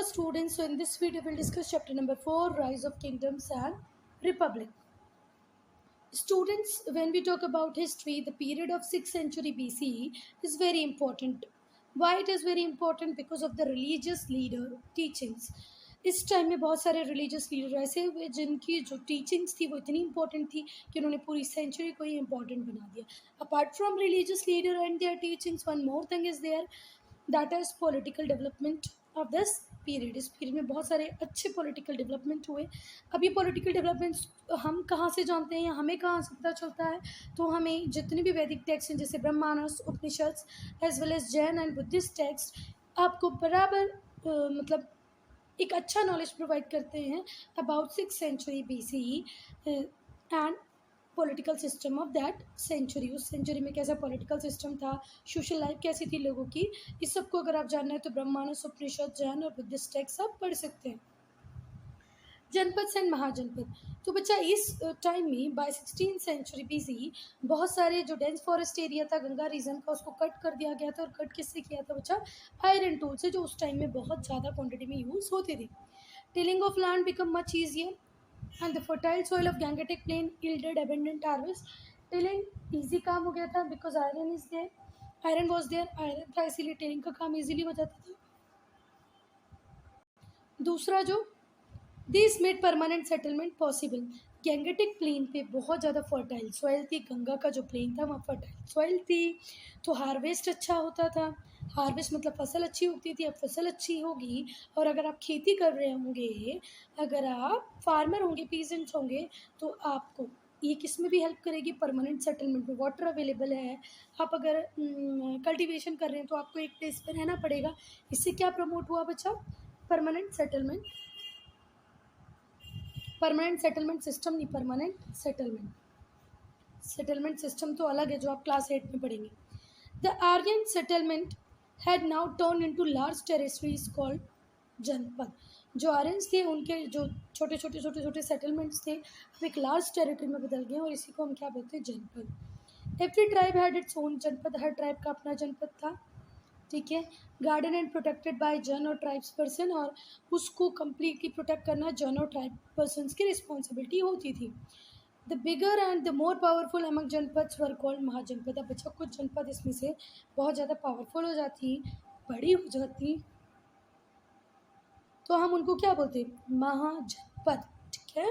students, so in this video we'll discuss chapter number 4, Rise of Kingdoms and Republic. Students, when we talk about history, the period of 6th century BCE is very important. Why it is very important? Because of the religious leader teachings. इस time में बहुत सारे religious leader ऐसे हुए जिनकी जो teachings थी वो इतनी इंपॉर्टेंट थी कि उन्होंने पूरी सेंचुरी को ही इंपॉर्टेंट बना दिया. Apart from religious leader and their teachings, one more thing is there, that is political development of this period. इस पीरियड में बहुत सारे अच्छे पॉलिटिकल डेवलपमेंट हुए. अब ये पॉलिटिकल डेवलपमेंट्स हम कहाँ से जानते हैं या हमें कहाँ से पता चलता है? तो हमें जितने भी वैदिक टेक्स्ट हैं जैसे Brahmanda, Upanishad as well as Jain and Buddhist text आपको बराबर मतलब एक अच्छा नॉलेज प्रोवाइड करते हैं about 6th century BCE and political system of that century. उस सेंचुरी में कैसा पॉलिटिकल सिस्टम था, सोशल लाइफ कैसी थी लोगों की, इस सब को अगर आप जानना है तो ब्रह्मांड, उपनिषद, जैन और बुद्धिस्ट टेक्स्ट आप पढ़ सकते हैं. जनपद एंड महाजनपद. तो बच्चा इस टाइम में बाय 16th century BCE बहुत सारे जो डेंस फॉरेस्ट एरिया था गंगा रीजन का उसको कट कर दिया गया था. और कट किससे किया था बच्चा? आयरन टूल से, जो उस टाइम में बहुत ज़्यादा क्वांटिटी में यूज़ होती थी. Tilling of land become much easier and the fertile soil of Gangetic plain yielded abundant harvest. Tilling easy काम हो गया था because iron is there, iron was there, iron था इसीलिए टिलिंग का काम इजीली हो जाता था. दूसरा जो this made permanent settlement possible. Gangetic plain पे बहुत ज़्यादा फर्टाइल सॉइल थी. गंगा का जो प्लेन था वहाँ फर्टाइल सॉइल थी तो हार्वेस्ट अच्छा होता था. हार्वेस्ट मतलब फसल अच्छी उगती थी. अब फसल अच्छी होगी और अगर आप खेती कर रहे होंगे, अगर आप फार्मर होंगे, पीजेंट्स होंगे, तो आपको ये किस में भी हेल्प करेगी? परमानेंट सेटलमेंट में. वाटर अवेलेबल है, आप अगर कल्टीवेशन कर रहे हैं तो आपको एक प्लेस पर रहना पड़ेगा. इससे क्या प्रमोट हुआ बच्चा? Permanent settlement. Permanent settlement system नहीं, परमानेंट सेटलमेंट. सेटलमेंट सिस्टम तो अलग है जो आप क्लास 8 में पढ़ेंगे. The Aryan settlement had now turn into large territories called janapada. जो आर्यंस थे उनके जो छोटे छोटे सेटलमेंट्स थे अब एक लार्ज टेरिटरी में बदल गए और इसी को हम क्या बोलते हैं? जनपद. Every tribe had its own जनपद. हर ट्राइब का अपना जनपद था. ठीक है. गार्डन एंड प्रोटेक्टेड बाय जन और ट्राइब्स पर्सन, और उसको कम्प्लीटली प्रोटेक्ट करना जन और ट्राइब पर्सनस की रिस्पॉन्सिबिलिटी होती थी. The bigger and the more powerful among janapads were called mahajanapada. अब बच्चा कुछ जनपद इसमें से बहुत ज़्यादा पावरफुल हो जाती, बड़ी हो जाती, तो हम उनको क्या बोलते हैं? महाजनपद. ठीक है.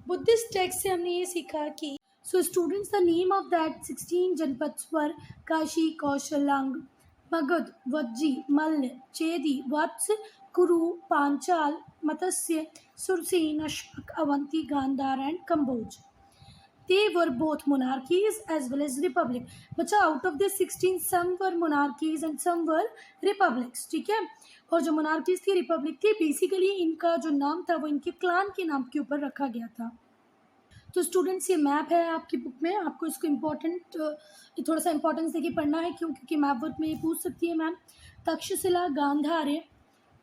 बुद्धिस्ट टेक्स्ट से हमने ये सीखा कि so students the name of that 16 janapads were Kashi, Kaushal, Anga, Magadha, Vajji, Malla, Chedi, Vatsa, Kuru, Panchala, Matsya, Surasena, Ashok, Avanti, Gandhara and Kamboja. They were both monarchies as well as republic. बच्चा out of the 16 some were monarchies and some were republics. ठीक है. और जो monarchies थी, republic थी, बेसिकली इनका जो नाम था वो इनके क्लान के नाम के ऊपर रखा गया था. तो स्टूडेंट्स ये मैप है आपकी बुक में, आपको इसको इम्पोर्टेंट थोड़ा सा इंपॉर्टेंस देके पढ़ना है. क्यों? क्योंकि मैप वर्क में ये पूछ सकती है मैम. तक्षशिला, गांधार,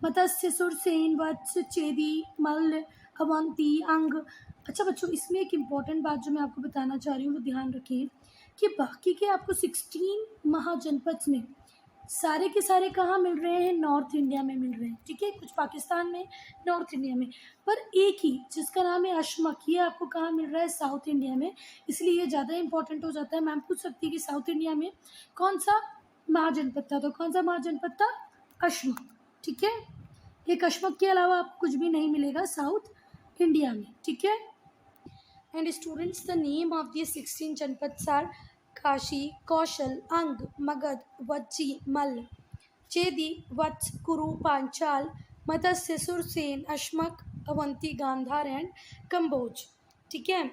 मत्स्य, सुरसेन, वत्स, चेदी, मल्ल, अवंती, अंग. अच्छा बच्चों, इसमें एक इम्पॉर्टेंट बात जो मैं आपको बताना चाह रही हूँ वो ध्यान रखिए कि बाकी के आपको 16 महाजनपद में सारे के सारे कहाँ मिल रहे हैं? नॉर्थ इंडिया में मिल रहे हैं. ठीक है. कुछ पाकिस्तान में, नॉर्थ इंडिया में. पर एक ही जिसका नाम है अशमक, ये आपको कहाँ मिल रहा है? साउथ इंडिया में. इसलिए ये ज़्यादा इंपॉर्टेंट हो जाता है. मैम पूछ सकती है कि साउथ इंडिया में कौन सा महाजनपद था? तो कौन सा महाजनपद था? अशमक. ठीक है. एक अशमक के अलावा आपको कुछ भी नहीं मिलेगा साउथ इंडिया में. ठीक है. And students the name of the 16 janapads are Kashi, Kaushal, Anga, Magadha, Vajji, Malla, Chedi, Vatsa, Kuru, Panchala, Matsya, Surasena, Ashmaka, Avanti, Gandhara and Kamboja. ठीक है.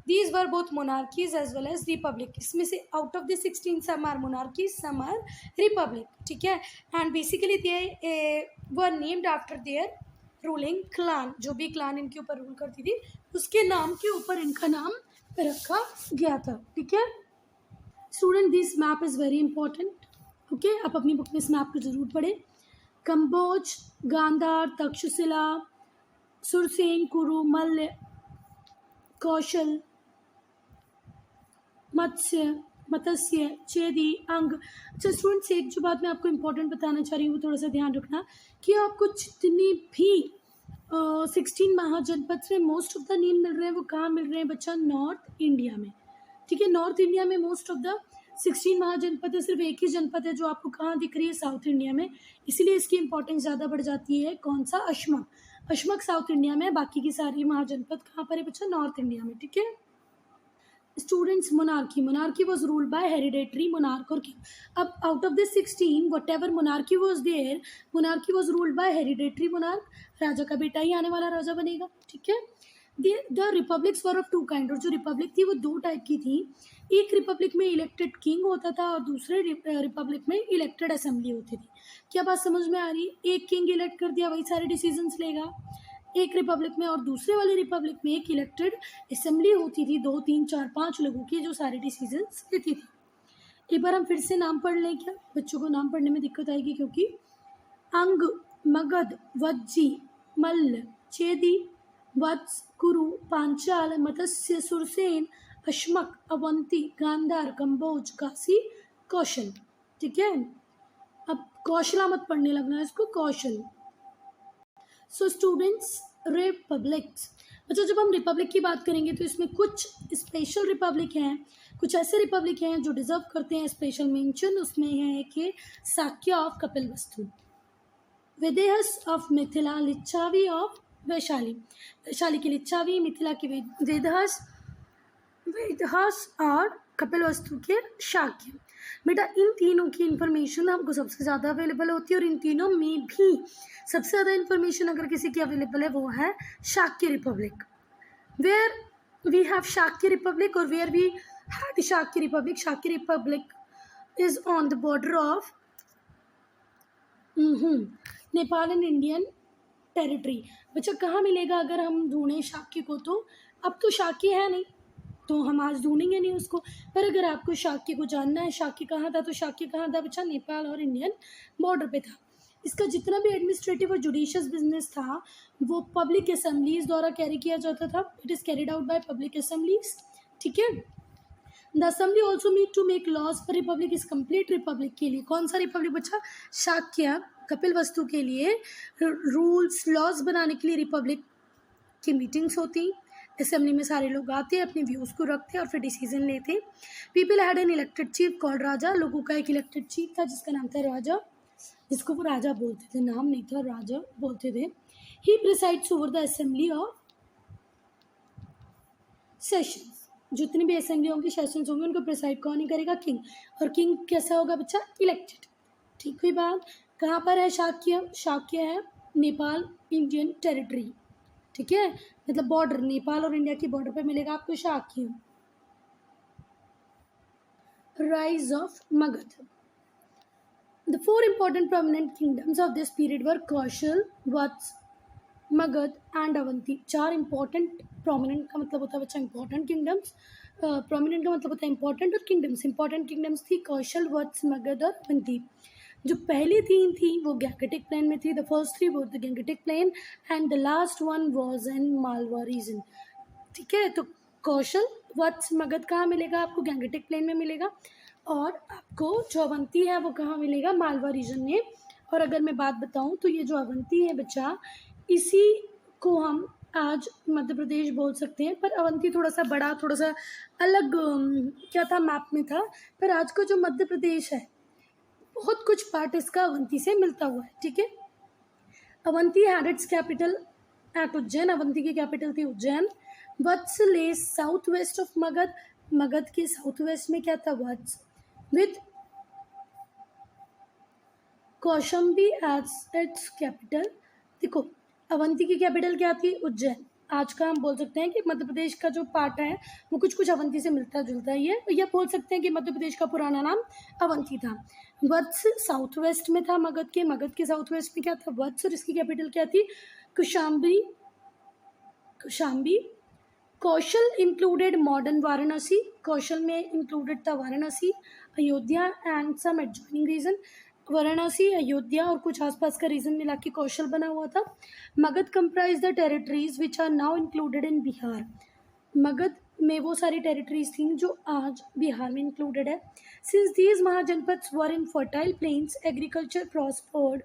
These were both monarchies as well as republic. इसमें से out of the 16 some are monarchies, some are republic. ठीक है. And basically they were named after their ruling clan. जो भी clan इनके ऊपर रूल करती थी उसके नाम के ऊपर इनका नाम रखा गया था. ठीक है. Student this map is very important. Okay. आप अपनी बुक में इस मैप को जरूर पढ़ें. कंबोज, गांधार, तक्षशिला, सुरसेन, कुरु, मल्ल, कौशल, मत्स्य, मत्स्य, चेदी, अंग। अच्छा स्टूडेंट्स, एक जो बात मैं आपको इम्पोर्टेंट बताना चाह रही हूँ वो थोड़ा सा ध्यान रखना कि आपको जितनी भी 16 महाजनपद में मोस्ट ऑफ द नेम मिल रहे हैं वो कहाँ मिल रहे हैं बच्चा? नॉर्थ इंडिया में। ठीक है, नॉर्थ इंडिया में मोस्ट ऑफ द 16 महाजनपद है, सिर्फ एक ही जनपद है जो आपको कहाँ दिख रही है? साउथ इंडिया में। इसीलिए इसकी इंपॉर्टेंस ज़्यादा बढ़ जाती है। कौन सा? अशमक। अशमक साउथ इंडिया में, बाकी की सारी महाजनपद कहाँ पर है बच्चा? नॉर्थ इंडिया में। ठीक है students, monarchy was ruled by hereditary monarch or king. अब out of this 16 whatever monarchy was there, monarchy was ruled by hereditary monarch, राजा का बेटा ही आने वाला राजा बनेगा। ठीक है, the republics were of two kind, और जो रिपब्लिक थी वो दो टाइप की थी। एक रिपब्लिक में इलेक्टेड किंग होता था और दूसरे रिपब्लिक में इलेक्टेड असेंबली होती थी। क्या बात समझ में आ रही? एक किंग इलेक्ट कर दिया, वही सारे डिसीजंस लेगा एक रिपब्लिक में, और दूसरे वाले रिपब्लिक में एक इलेक्टेड असेंबली होती थी 2 3 4 5 लोगों की जो सारे डिसीजंस लेती थी। एक बार हम फिर से नाम पढ़ लें क्या? बच्चों को नाम पढ़ने में दिक्कत आएगी क्योंकि अंग, मगध, वज्जी, मल्ल, चेदी, वत्स, कुरु, पांचाल, मत्स्य, सुरसेन, अश्मक, अवंती, गांधार, कंबोज, काशी, कौशल। ठीक है, अब कौशला मत पढ़ने लगना है इसको, कौशल। सो स्टूडेंट्स, रिपब्लिक्स, अच्छा जब हम रिपब्लिक की बात करेंगे तो इसमें कुछ स्पेशल रिपब्लिक हैं, कुछ ऐसे रिपब्लिक हैं जो डिजर्व करते हैं स्पेशल मेंशन। उसमें है कि Sakya of Kapilavastu, Videhas of Mithila, Lichchhavi of Vaishali, Vaishali की लिच्छावी, मिथिला की वेदहस, वेदहस और कपिलवस्तु के शाक्य। बेटा इन तीनों की इन्फॉर्मेशन हमको सबसे ज़्यादा अवेलेबल होती है, और इन तीनों में भी सबसे ज़्यादा इन्फॉर्मेशन अगर किसी की अवेलेबल है वो है Shakya republic. Where we have Shakya republic और where we had Shakya republic. Shakya republic is on the border of Nepal and Indian territory. बच्चा कहाँ मिलेगा अगर हम ढूंढें शाक्य को? तो अब तो शाक्य है नहीं तो हम आज ढूंढेंगे नहीं उसको, पर अगर आपको शाक्य को जानना है शाक्य कहाँ था, तो शाक्य कहाँ था बच्चा? नेपाल और इंडियन बॉर्डर पे था। इसका जितना भी एडमिनिस्ट्रेटिव और जुडिशियस बिजनेस था वो पब्लिक असेंबलीज द्वारा कैरी किया जाता था। It is carried out by public assemblies. ठीक है, the assembly also meet to make laws for republic. इस कंप्लीट रिपब्लिक के लिए कौन सा रिपब्लिक बच्चा? शाक्य कपिलवस्तु के लिए रूल्स लॉज बनाने के लिए रिपब्लिक की मीटिंग्स होती। असेंबली में सारे लोग आते, अपने व्यूज़ को रखते और फिर डिसीजन लेते। People had an elected chief called raja. लोगों का एक इलेक्टेड चीफ था जिसका नाम था राजा, जिसको वो राजा बोलते थे, नाम नहीं था, राजा बोलते थे। He presides over the assembly of sessions. जितनी भी असेंबली होंगी, सेशंस होंगे, उनको प्रिसाइड कौन ही करेगा? किंग। और किंग कैसा होगा बच्चा? इलेक्टेड। ठीक हुई बात। कहाँ पर है शाक्य? शाक्य है नेपाल इंडियन टेरिटरी। ठीक है, मतलब बॉर्डर, नेपाल और इंडिया की बॉर्डर पे मिलेगा आपको Shakya. Rise of Magadha. The 4 important prominent kingdoms of this period were Kosala, Vatsa, Magadha and Avanti. 4 important, prominent का मतलब होता है बच्चा इंपॉर्टेंट किंगडम्स, प्रोमिनेंट का मतलब होता है इंपॉर्टेंट, और किंगडम्स, इंपॉर्टेंट किंगडम्स थी कौशल, वत्स, मगध और अवंती। जो पहली 3 थी वो गैंगेटिक प्लेन में थी। The first 3 were the Gangetic plain and the last one was in Malwa region. ठीक है, तो कौशल, वत्स, मगध कहाँ मिलेगा आपको? गैंगेटिक प्लेन में मिलेगा, और आपको जो अवंती है वो कहाँ मिलेगा? मालवा रीजन में। और अगर मैं बात बताऊँ तो ये जो अवंती है बच्चा, इसी को हम आज मध्य प्रदेश बोल सकते हैं, पर अवंती थोड़ा सा बड़ा, थोड़ा सा अलग क्या था, मैप में था। पर आज का जो मध्य प्रदेश है बहुत कुछ पार्ट इसका अवंती से मिलता हुआ है। ठीक है, Avanti had its capital at Ujjain. Avanti की कैपिटल थी Ujjain. Vatsa lay south west of Magadha. Magadha के साउथ वेस्ट में क्या था? Vatsa. With Kaushambi as its capital. देखो अवंती की कैपिटल क्या थी? उज्जैन। आज का हम बोल सकते हैं कि मध्य प्रदेश का जो पार्ट है वो कुछ कुछ अवंती से मिलता जुलता ही है, या बोल सकते हैं कि मध्य प्रदेश का पुराना नाम अवंती था। वत्स साउथ वेस्ट में था मगध के साउथ वेस्ट में क्या था? वत्स, और इसकी कैपिटल क्या थी? कुशाम्बी। Kosala included modern Varanasi. कौशल में इंक्लूडेड था Varanasi, Ayodhya and some adjoining region. Varanasi, Ayodhya और कुछ आसपास का रीजन मिला के कौशल बना हुआ था। Magadha comprise the territories which are now included in Bihar. Magadha में वो सारी टेरिटरीज थी जो आज बिहार में इंक्लूडेड है। Since these mahajanapadas were in fertile planes agriculture prospered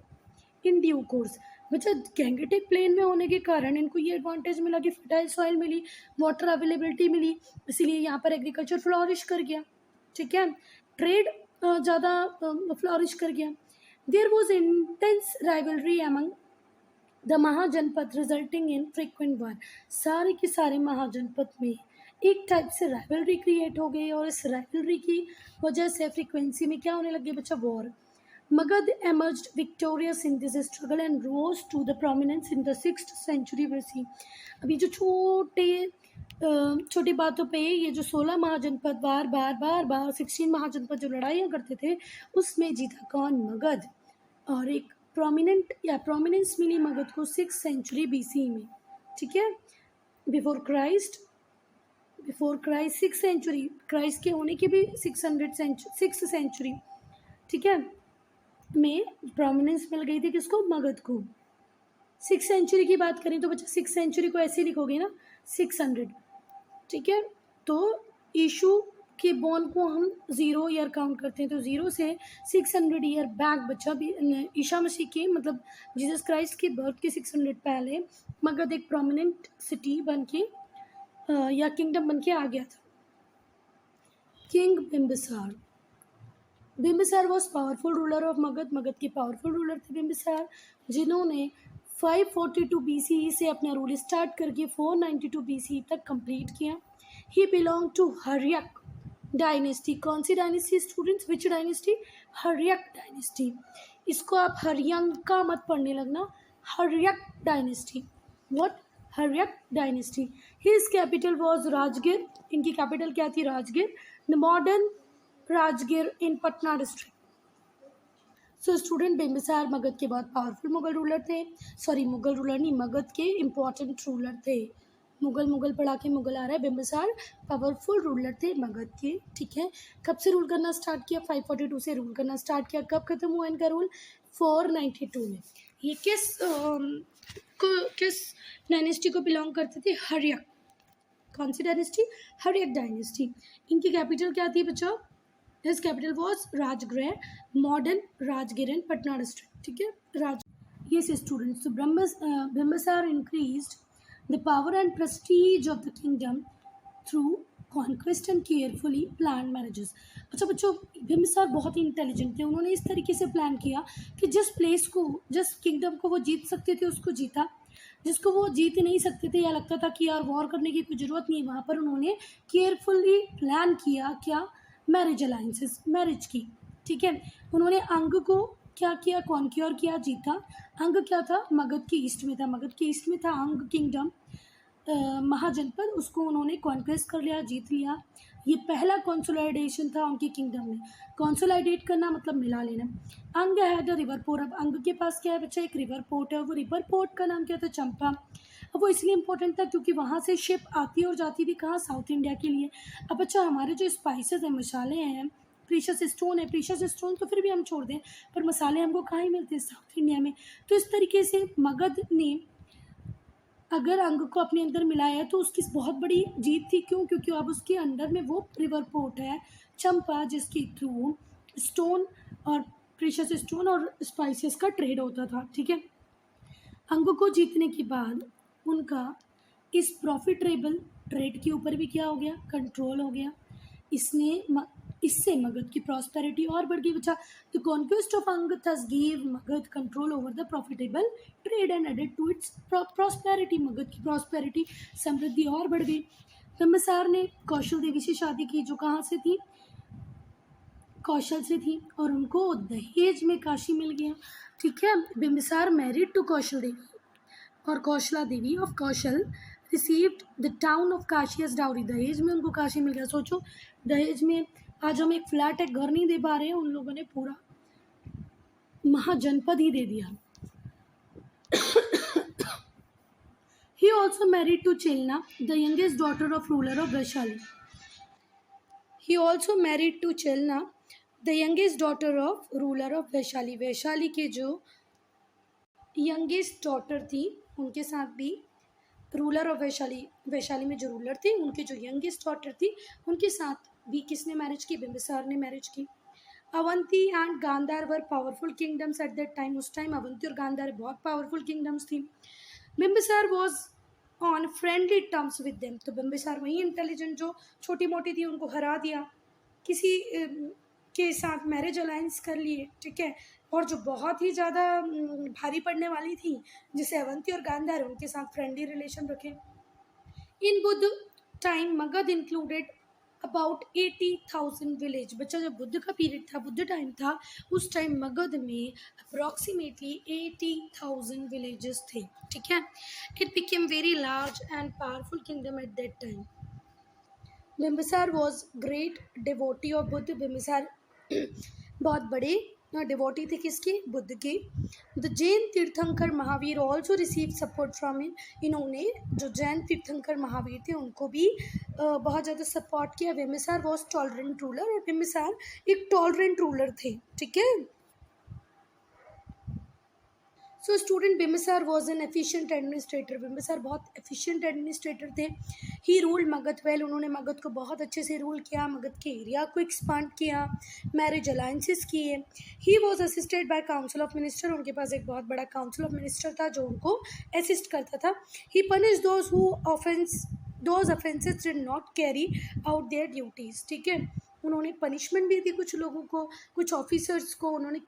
in due course. बच्चा गैंगेटिक प्लेन में होने के कारण इनको ये एडवांटेज मिला कि फर्टाइल सॉइल मिली, वाटर अवेलेबिलिटी मिली, इसीलिए यहाँ पर एग्रीकल्चर फ्लॉरिश कर गया। ठीक है, ट्रेड ज़्यादा फ्लॉरिश कर गया। There was intense rivalry among the mahajanapada resulting in frequent war. सारे के सारे महाजनपद में एक टाइप से राइवलरी क्रिएट हो गई और इस राइवलरी की वजह से फ्रीक्वेंसी में क्या होने लगी बच्चा, war. Magadh emerged victorious in this struggle and rose to the prominence in the 6th century BC। अभी जो छोटी बातों पे ये जो 16 महाजनपद बार 16 महाजनपद जो लड़ाइयाँ करते थे उसमें जीता कौन, मगध। और एक प्रोमिनेंस मिली मगध को 6th सेंचुरी BC में। ठीक है, before Christ 6th century, Christ के होने की भी 6th सेंचुरी, ठीक है, में प्रोमिनेंस मिल गई थी किसको, मगध को। 6th सेंचुरी की बात करें तो बच्चा 6th सेंचुरी को ऐसे लिखोगे ना 600। ठीक है, तो ईशु के बॉर्न को हम 0 ईयर काउंट करते हैं, तो 0 से 600 ईयर बैक बच्चा भी ईशा मसीह के मतलब जीसस क्राइस्ट की बर्थ के 600 पहले मगध एक प्रोमिनेंट सिटी बन के या किंगडम बन के आ गया था। King Bimbisara, Bimbisara was powerful ruler of Magadha. Magadha के पावरफुल रूलर थे बिम्बिसार, जिन्होंने 542 BCE से अपना रूल स्टार्ट करके 492 BCE तक कंप्लीट किया। He belong to Haryanka dynasty. कौन सी dynasty students, which dynasty, Haryanka dynasty. इसको आप हरियंका मत पढ़ने लगना, Haryanka dynasty. What, Haryanka dynasty. His capital was Rajgir. इनकी कैपिटल क्या थी, Rajgir. The modern Rajgir in Patna district. So student Bimbisara Magadha के बहुत पावरफुल मुगल रूलर थे, सॉरी मुगल रूलर नहीं, मगध के इम्पोर्टेंट रूलर थे। मुगल पढ़ा के मुगल आ रहा है, बिम्बिसार पावरफुल रूलर थे मगध के। ठीक है, कब से रूल करना स्टार्ट किया, 542 से रूल करना स्टार्ट किया। कब खत्म हुआ इनका रूल, 492 में। ये किस डायनेस्टी को बिलोंग करते थे, हर्यक। कौन सी डायनेस्टी, हर्यक डायनेस्टी। इनकी कैपिटल क्या थी बच्चों, His capital was Rajgir, modern Rajgir in Patna district. ठीक है, Yes, students. So Bimbisar increased the power and prestige of the kingdom through conquest and carefully planned marriages। अच्छा बच्चों, बिम्बिसार बहुत ही इंटेलिजेंट थे। उन्होंने इस तरीके से प्लान किया कि जिस प्लेस को, जिस किंगडम को वो जीत सकते थे उसको जीता, जिसको वो जीत नहीं सकते थे या लगता था कि यार वॉर करने की कोई ज़रूरत नहीं, वहाँ पर उन्होंने केयरफुली प्लान किया, क्या, मैरिज अलाइंसेस, मैरिज की। ठीक है, उन्होंने अंग को क्या किया, कॉन्क्योर किया, जीता। अंग क्या था, मगध के ईस्ट में था, मगध के ईस्ट में था अंग किंगडम, महाजनपद, उसको उन्होंने कॉन्क्वेस्ट कर लिया, जीत लिया। ये पहला कॉन्सोलिडेशन था उनके किंगडम में। कॉन्सोलिडेट करना मतलब मिला लेना। अंग है द रिवर पोर्ट। अब अंग के पास क्या है बच्चा, एक रिवर पोर्ट है। वो रिवर पोर्ट का नाम क्या था, चंपा। अब वो इसलिए इम्पोर्टेंट था क्योंकि वहाँ से शिप आती और जाती थी कहाँ, साउथ इंडिया के लिए। अब बच्चा हमारे जो स्पाइसेस हैं, मसाले हैं, प्रीशियस स्टोन है, प्रीशियस स्टोन तो फिर भी हम छोड़ दें, पर मसाले हमको कहाँ ही मिलते हैं, साउथ इंडिया में। तो इस तरीके से मगध ने अगर अंग को अपने अंदर मिलाया है तो उसकी बहुत बड़ी जीत थी। क्यों, क्योंकि अब उसके अंडर में वो रिवर पोर्ट है चंपा, जिसके थ्रू स्टोन और प्रीशियस स्टोन और स्पाइसेस का ट्रेड होता था। ठीक है, अंग को जीतने के बाद उनका इस प्रॉफिटेबल ट्रेड के ऊपर भी क्या हो गया, कंट्रोल हो गया। इससे मगध की प्रॉस्पेरिटी और बढ़ गई बच्चा। The conquest of Anga thus give Magadha control over the profitable trade and added to its prosperity. Magadha की प्रॉस्पेरिटी, समृद्धि और बढ़ गई। बिम्बिसार ने कौशल देवी से शादी की, जो कहाँ से थी, कौशल से थी, और उनको दहेज में काशी मिल गया। ठीक है, बिम्बिसार मैरिड टू कौशल देवी और Kaushala Devi of Kaushal received the town of Kashi as dowry. दहेज में उनको काशी मिल गया। सोचो, दहेज में आज हम एक फ्लैट, एक घर नहीं दे पा रहे हैं, उन लोगों ने पूरा महाजनपद ही दे दिया। He also married to Chelna, the youngest daughter of ruler of Vaishali. He also married to Chelna, the youngest daughter of ruler of Vaishali. Vaishali के जो यंगेस्ट डॉटर थी उनके साथ भी रूलर ऑफ वैशाली, वैशाली में जो रूलर थे उनकी जो यंगेस्ट डॉटर थी उनके साथ भी किसने मैरिज की, बिंबिसार ने मैरिज की। Avanti and Gandhara were powerful kingdoms at that time, उस टाइम अवंती और गांधार बहुत पावरफुल किंगडम्स थी। Bimbisara was on friendly terms with them, तो बिंबिसार वही इंटेलिजेंट जो छोटी मोटी थी उनको हरा दिया, किसी के साथ मैरिज अलायंस कर लिए, ठीक है। और जो बहुत ही ज़्यादा भारी पड़ने वाली थी जिसे अवंती और गांधार, उनके साथ फ्रेंडली रिलेशन रखे। In Buddha time Magadha included about 80,000 village. बच्चा जब बुद्ध का पीरियड था, बुद्ध टाइम था, उस टाइम मगध में अप्रॉक्सीमेटली 80,000 विलेजेस थे, ठीक है। It became very large and powerful kingdom eight that time. Bimbisara was great devotee of Buddha, Bimbisara बहुत बड़े डिवोटी थे किसके, बुद्ध के। द जैन तीर्थंकर Mahavir also receive support from him, इन्होंने जो जैन तीर्थंकर महावीर थे उनको भी बहुत ज़्यादा सपोर्ट किया। बिम्बिसार वॉज टॉलरेंट रूलर, और बिम्बिसार एक टॉलरेंट रूलर थे, ठीक है। सो student, Bimbisara was an efficient administrator, Bimbisara बहुत एफिशिएंट एडमिनिस्ट्रेटर थे। ही रूल्ड मगध वेल, उन्होंने मगध को बहुत अच्छे से रूल किया, मगध के एरिया को एक्सपांड किया, मैरिज अलायंसेस किए। He was assisted by council of minister, उनके पास एक बहुत बड़ा काउंसिल ऑफ मिनिस्टर था जो उनको असिस्ट करता था। He punish those who those offences did not carry out their duties, ठीक है। उन्होंने पनिशमेंट भी दी कुछ लोगों को, कुछ ऑफिसर्स को उन्होंने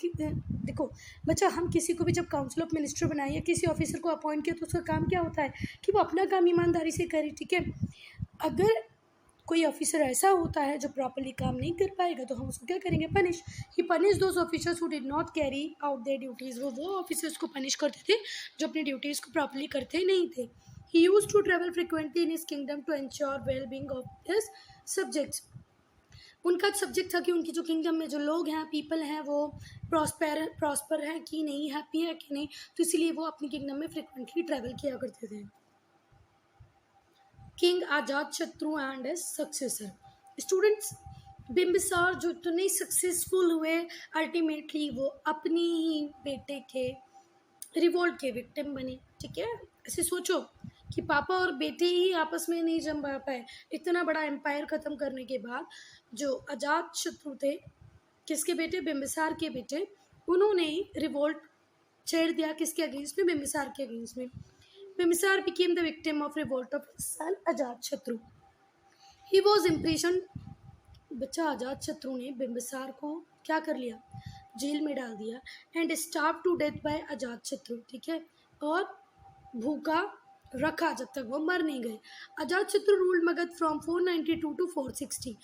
देखो बच्चा, हम किसी को भी जब काउंसिल ऑफ मिनिस्टर बनाए या किसी ऑफिसर को अपॉइंट किया तो उसका काम क्या होता है कि वो अपना काम ईमानदारी से करे, ठीक है। अगर कोई ऑफिसर ऐसा होता है जो प्रॉपर्ली काम नहीं कर पाएगा तो हम उसको क्या करेंगे, punish. He punish those officers who did not carry out their duties, वो ऑफिसर्स को पनिश करते थे जो अपनी ड्यूटीज़ को प्रॉपर्ली करते नहीं थे। He use to travel frequently in his kingdom to ensure well being of his subjects, उनका सब्जेक्ट था कि उनकी जो किंगडम में जो लोग हैं, पीपल हैं, वो प्रॉस्पर हैं कि नहीं, हैप्पी है कि नहीं, तो इसीलिए वो अपनी किंगडम में फ्रिक्वेंटली ट्रैवल किया करते थे। King Ajatashatru and as successor, students, Bimbisara जो इतने सक्सेसफुल हुए, अल्टीमेटली वो अपनी ही बेटे के रिवोल्ट के विक्टिम बने, ठीक है। ऐसे सोचो कि पापा और बेटे ही आपस में नहीं जम पाए, इतना बड़ा एम्पायर ख़त्म करने के बाद जो अजात शत्रु थे, किसके बेटे, बिम्बिसार के बेटे, उन्होंने रिवोल्ट छेड़ दिया किसके अगेंस्ट में, बिम्बिसार के अगेंस्ट में। Bimbisara became the victim of revolt of son Ajatashatru. He was impression, बच्चा अजात शत्रु ने बिम्बिसार को क्या कर लिया, जेल में डाल दिया। And starve to death by Ajatashatru, ठीक है, और भूखा रखा जब तक वो मर नहीं गए। अजात शत्रु रूल्ड मगध फ्रॉम 492 टू 460,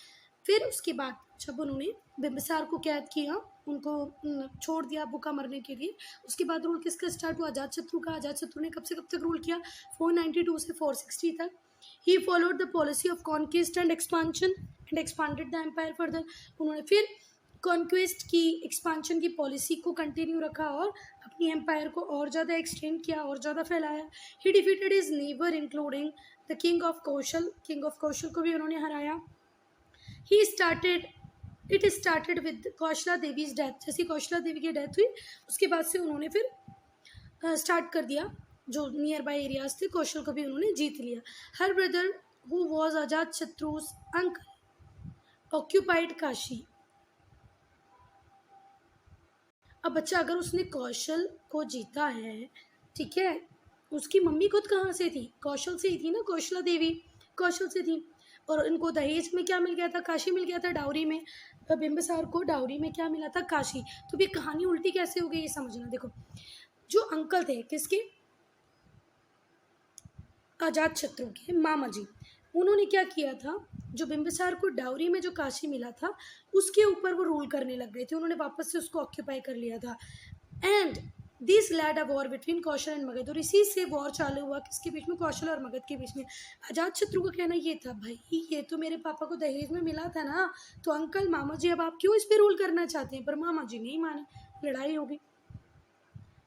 फिर उसके बाद जब उन्होंने बिम्बिसार को कैद किया, उनको छोड़ दिया भूखा मरने के लिए, उसके बाद रूल किसका स्टार्ट हुआ, अजात शत्रु का। अजात शत्रु ने कब से कब तक रूल किया, 492 से 460 तक। He followed the policy of conquest and expansion and expanded the empire further, उन्होंने फिर कॉन्क्वेस्ट की, एक्सपांशन की पॉलिसी को कंटिन्यू रखा और अपनी एम्पायर को और ज़्यादा एक्सटेंड किया और ज़्यादा फैलाया। He defeated his neighbour including the king of Kaushal, king of Kaushal को भी उन्होंने हराया। He it started with Kaushala Devi's death, जैसी कौशला देवी की डेथ हुई उसके बाद से उन्होंने फिर स्टार्ट कर दिया, जो नियर बाई एरियाज थे कौशल को भी उन्होंने जीत लिया। हर ब्रदर हु वॉज अजात शत्रुज अंकल ऑक्यूपाइड काशी। अब बच्चा, अगर उसने कौशल को जीता है, ठीक है, उसकी मम्मी खुद कहाँ से थी, कौशल से ही थी ना, कौशला देवी कौशल से थी। और इनको दहेज में क्या मिल गया था, काशी मिल गया था डाउरी में, बिम्बिसार को डाउरी में क्या मिला था, काशी। तो भी कहानी उल्टी कैसे हो गई ये समझना। देखो, जो अंकल थे किसके, अजात शत्रु के मामा जी, उन्होंने क्या किया था, जो बिम्बिसार को डाउरी में जो काशी मिला था उसके ऊपर वो रूल करने लग गए थे, उन्होंने वापस से उसको ऑक्यूपाई कर लिया था। And this led a war between Kosala and Magadha, और इसी से वॉर चालू हुआ किसके बीच में, कौशल और मगध के बीच में। अजात शत्रु का कहना ये था, भाई ये तो मेरे पापा को दहेज में मिला था ना, तो अंकल मामा जी अब आप क्यों इस पर रूल करना चाहते हैं, पर मामा जी नहीं माने, लड़ाई हो गई।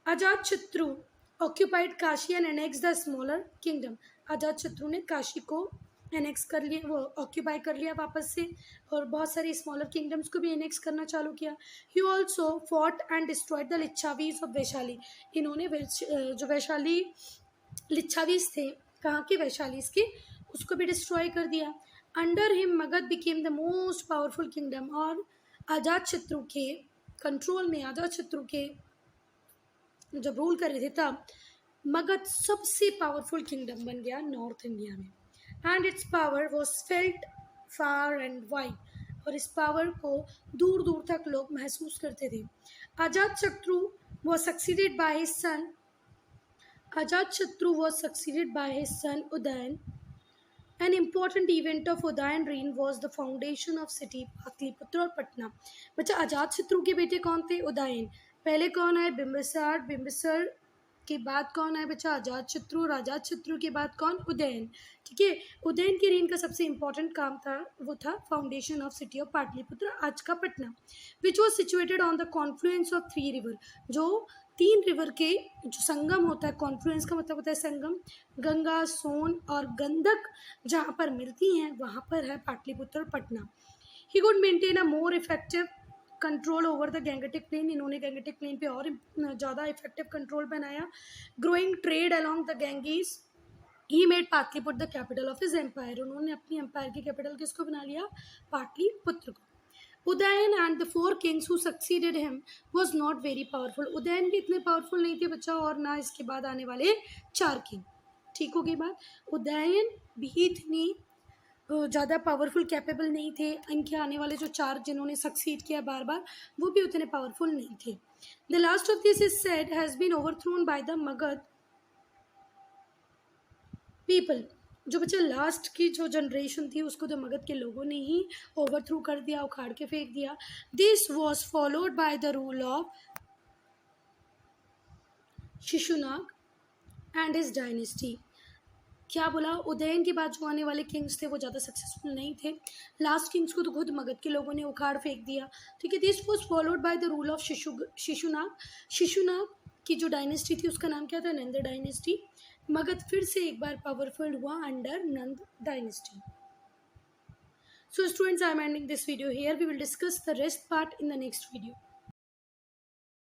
Ajatashatru occupied Kashi and annex the smaller kingdom, Ajatashatru ने काशी को एनेक्स कर लिया, वो ऑक्यूपाई कर लिया वापस से, और बहुत सारे स्मॉलर किंगडम्स को भी एनेक्स करना चालू किया। He also fought and destroyed the Lichchhavis of Vaishali, इन्होंने जो वैशाली लिच्छावीज थे कहाँ के, वैशाली के, उसको भी डिस्ट्रॉय कर दिया। Under him Magadh became the most powerful kingdom, और अजातशत्रु के कंट्रोल में, अजातशत्रु के जब रूल कर रहे थे तब मगध सबसे पावरफुल किंगडम बन गया नॉर्थ इंडिया में। And it's power was felt far and wide, और इस पावर को दूर दूर तक लोग महसूस करते थे। Ajatashatru was succeeded by his son Ajatshutru was succeeded by his son Udayan. An important event of Udayan reign was the foundation of city Pataliputra और पटना। बच्चा अजातशत्रु के बेटे कौन थे? उदयन। पहले कौन आए? बिंबिसार। बिंबिसार के बाद कौन आए बच्चा? अजातशत्रु। और अजातशत्रु के बाद कौन? उदयन। ठीक है, उदयन के रेन का सबसे इंपॉर्टेंट काम था, वो था foundation of city of Pataliputra, आज का Patna, which was situated on the Confluence of 3 river, जो 3 रिवर के जो संगम होता है, कॉन्फ्लुएंस का मतलब होता है संगम, गंगा, सोन और गंडक जहाँ पर मिलती हैं वहाँ पर है पाटलिपुत्र और Patna. He could maintain a more effective control over the Gangetic plain, इन्होंने गैंगेटिक प्लेन पे और ज़्यादा इफेक्टिव कंट्रोल बनाया। Growing trade along the Ganges, he made Pataliputra the capital of his empire, उन्होंने अपनी एम्पायर की कैपिटल किसको बना लिया? पाटलिपुत्र को। Udayan and the 4 Kings who succeeded him was not very powerful, Udayan भी इतने पावरफुल नहीं थे बच्चा, और ना इसके बाद आने वाले 4 किंग। ठीक होगी बात? उदयन भी इतनी ज़्यादा पावरफुल कैपेबल नहीं थे, इनके आने वाले जो 4 जिन्होंने सक्सीड किया बार बार, वो भी उतने पावरफुल नहीं थे। The last of this is said has been overthrown by the Magadha people, जो बच्चा लास्ट की जो जनरेशन थी उसको तो मगध के लोगों ने ही ओवरथ्रो कर दिया, उखाड़ के फेंक दिया। This was followed by the rule of Shishunaga and his dynasty. क्या बोला? उदयन के बाद जो आने वाले किंग्स थे वो ज़्यादा सक्सेसफुल नहीं थे, लास्ट किंग्स को तो खुद मगध के लोगों ने उखाड़ फेंक दिया। ठीक है, this was followed by the rule of Shishunaga. Shishunaga की जो डायनेस्टी थी उसका नाम क्या था? नंद डायनेस्टी। मगध फिर से एक बार पावरफुल हुआ under Nand dynasty. So students, I am ending this video here. We will discuss the rest part in the next video.